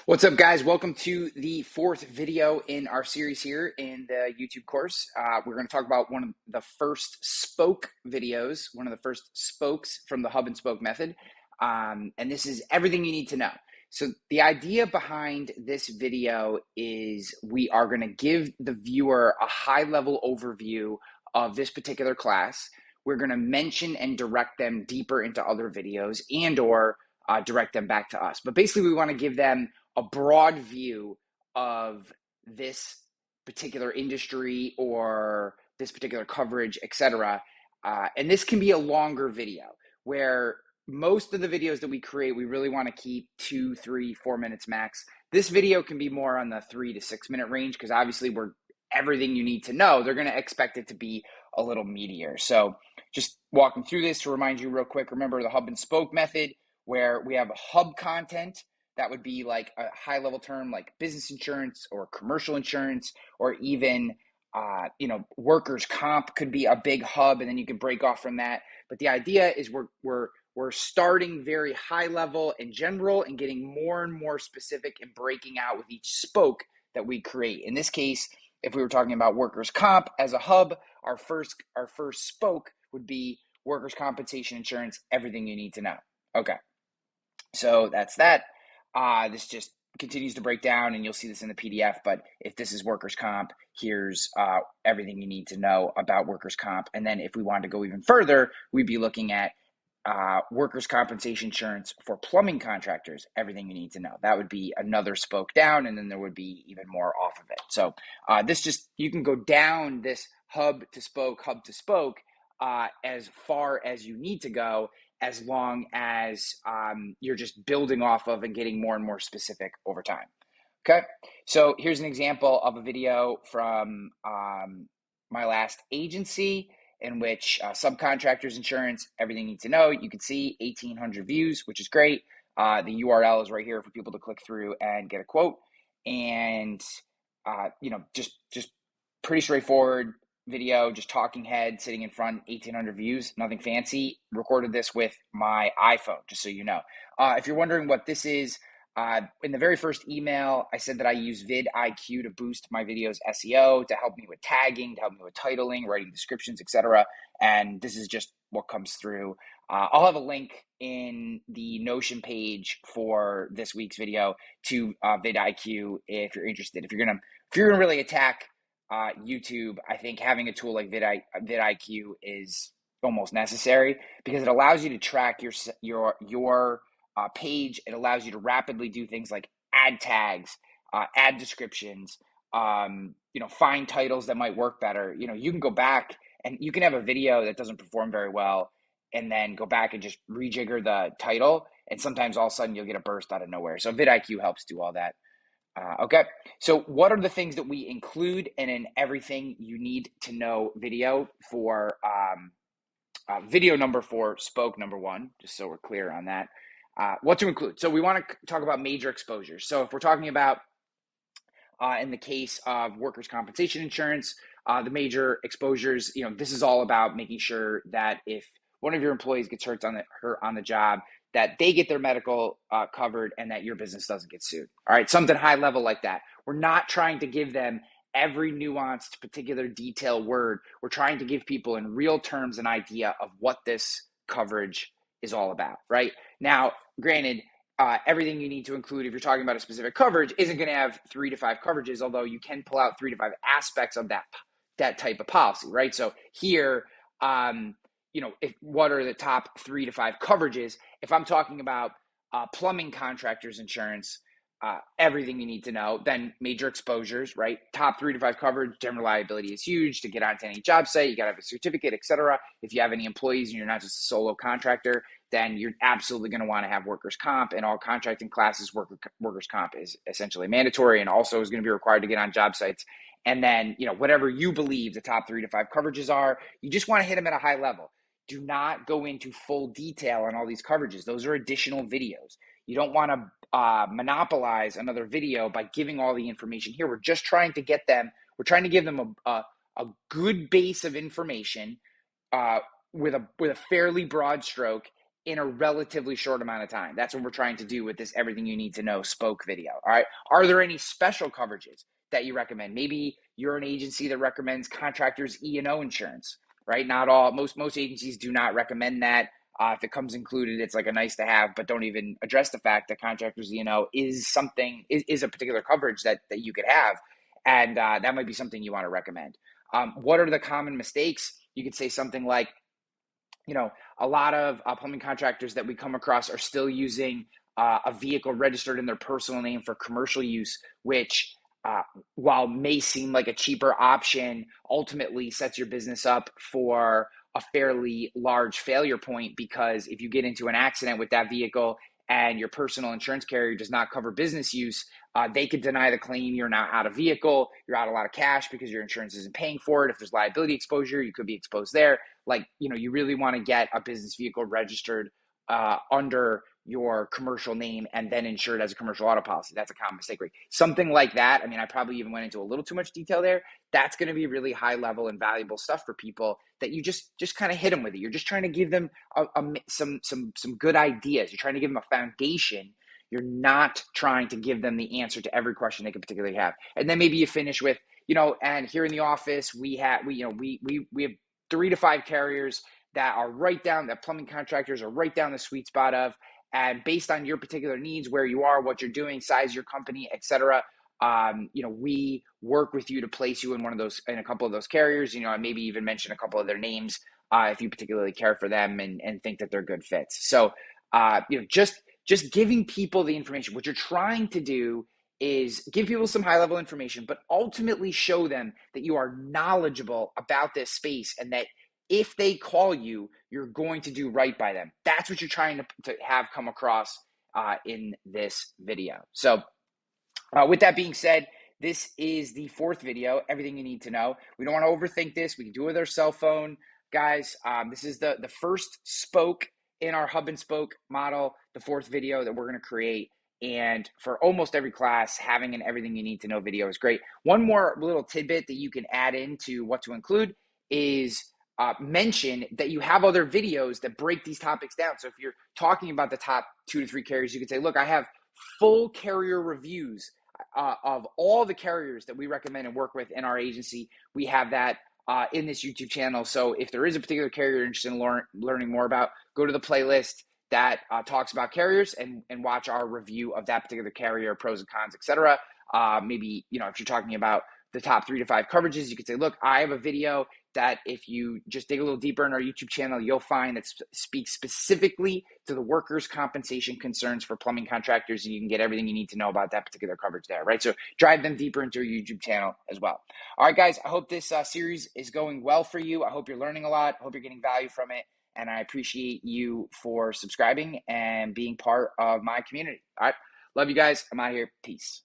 What's up, guys? Welcome to the fourth video in our series here in the YouTube course. We're going to talk about one of the first spoke videos, one of the first spokes from the hub and spoke method. And this is everything you need to know. So the idea behind this video is we are going to give the viewer a high-level overview of this particular class. We're going to mention and direct them deeper into other videos and/or direct them back to us. But basically, we want to give them a broad view of this particular industry or this particular coverage, etc. And this can be a longer video where most of the videos that we create, we really want to keep 2, 3, 4 minutes max. This video can be more on the 3 to 6 minute range because obviously we're everything you need to know. They're going to expect it to be a little meatier. So just walking through this to remind you real quick, remember the hub and spoke method where we have hub content. That would be like a high level term like business insurance or commercial insurance or even workers comp could be a big hub, and then you can break off from that. But the idea is we're starting very high level and general and getting more and more specific and breaking out with each spoke that we create. In this case, if we were talking about workers comp as a hub, our first spoke would be workers compensation insurance, everything you need to know. Okay. So that's that. This just continues to break down, and you'll see this in the PDF. But if this is workers' comp, here's everything you need to know about workers' comp. And then if we wanted to go even further, we'd be looking at workers' compensation insurance for plumbing contractors, everything you need to know. That would be another spoke down, and then there would be even more off of it. So you can go down this hub to spoke as far as you need to go, as long as you're just building off of and getting more and more specific over time. Okay, so here's an example of a video from my last agency in which subcontractors insurance, everything you need to know. You can see 1,800 views, which is great. The URL is right here for people to click through and get a quote. And, just pretty straightforward video, just talking head sitting in front, 1,800 views, nothing fancy. Recorded this with my iPhone, just so you know. If you're wondering what this is, in the very first email, I said that I use vidIQ to boost my videos SEO, to help me with tagging, to help me with titling, writing descriptions, etc. And this is just what comes through. I'll have a link in the Notion page for this week's video to vidIQ if you're interested. If you're gonna really attack YouTube, I think having a tool like vidIQ is almost necessary because it allows you to track your page. It allows you to rapidly do things like add tags, add descriptions, find titles that might work better. You can go back and you can have a video that doesn't perform very well and then go back and just rejigger the title. And sometimes all of a sudden you'll get a burst out of nowhere. So vidIQ helps do all that. Okay, so what are the things that we include in an everything you need to know video for video number 4, spoke number 1, just so we're clear on that. What to include. So we want to talk about major exposures. So if we're talking about, in the case of workers' compensation insurance, the major exposures, this is all about making sure that if one of your employees gets hurt on the job, that they get their medical covered and that your business doesn't get sued. All right, something high level like that. We're not trying to give them every nuanced, particular detail word. We're trying to give people in real terms an idea of what this coverage is all about, right? Now, granted, everything you need to include if you're talking about a specific coverage isn't going to have 3 to 5 coverages, although you can pull out 3 to 5 aspects of that type of policy, right? So here, what are the top 3 to 5 coverages? If I'm talking about plumbing contractors insurance, everything you need to know, then major exposures, right? Top 3 to 5 coverage, general liability is huge. To get onto any job site, you got to have a certificate, etc. If you have any employees and you're not just a solo contractor, then you're absolutely going to want to have workers' comp, and all contracting classes, workers' comp is essentially mandatory and also is going to be required to get on job sites. And then, whatever you believe the top 3 to 5 coverages are, you just want to hit them at a high level. Do not go into full detail on all these coverages. Those are additional videos. You don't want to monopolize another video by giving all the information here. We're just trying to give them a good base of information with a fairly broad stroke, in a relatively short amount of time. That's what we're trying to do with this Everything You Need to Know spoke video. All right. Are there any special coverages that you recommend? Maybe you're an agency that recommends contractors E&O insurance, right? Not all, most agencies do not recommend that. If it comes included, it's like a nice to have, but don't even address the fact that contractors E&O is a particular coverage that you could have. And that might be something you want to recommend. What are the common mistakes? You could say something like, a lot of plumbing contractors that we come across are still using a vehicle registered in their personal name for commercial use, which, while may seem like a cheaper option, ultimately sets your business up for a fairly large failure point, because if you get into an accident with that vehicle and your personal insurance carrier does not cover business use, they could deny the claim. You're now out of vehicle. You're out a lot of cash because your insurance isn't paying for it. If there's liability exposure, you could be exposed there. You really want to get a business vehicle registered under your commercial name and then insured as a commercial auto policy. That's a common mistake rate. Something like that. I mean, I probably even went into a little too much detail there. That's going to be really high level and valuable stuff for people that you just kind of hit them with it. You're just trying to give them some good ideas. You're trying to give them a foundation. You're not trying to give them the answer to every question they could particularly have. And then maybe you finish with, and here in the office, we have 3 to 5 carriers that plumbing contractors are right down the sweet spot of. And based on your particular needs, where you are, what you're doing, size of your company, et cetera, we work with you to place you in a couple of those carriers. I maybe even mention a couple of their names if you particularly care for them and think that they're good fits. So, just giving people the information. What you're trying to do is give people some high level information, but ultimately show them that you are knowledgeable about this space and that if they call you, you're going to do right by them. That's what you're trying to have come across in this video. So with that being said, this is the 4th video, Everything You Need to Know. We don't want to overthink this. We can do it with our cell phone. Guys, this is the first spoke in our hub and spoke model, the 4th video that we're going to create. And for almost every class, having an Everything You Need to Know video is great. One more little tidbit that you can add into what to include is mention that you have other videos that break these topics down. So if you're talking about the top 2 to 3 carriers, you could say, look, I have full carrier reviews of all the carriers that we recommend and work with in our agency. We have that in this YouTube channel. So if there is a particular carrier you're interested in learning more about, go to the playlist that talks about carriers and watch our review of that particular carrier, pros and cons, etc. Maybe, if you're talking about the top 3 to 5 coverages, you could say, look, I have a video that if you just dig a little deeper in our YouTube channel, you'll find that speaks specifically to the workers' compensation concerns for plumbing contractors, and you can get everything you need to know about that particular coverage there, right? So drive them deeper into your YouTube channel as well. All right, guys, I hope this series is going well for you. I hope you're learning a lot. I hope you're getting value from it, and I appreciate you for subscribing and being part of my community. All right, love you guys. I'm out of here. Peace.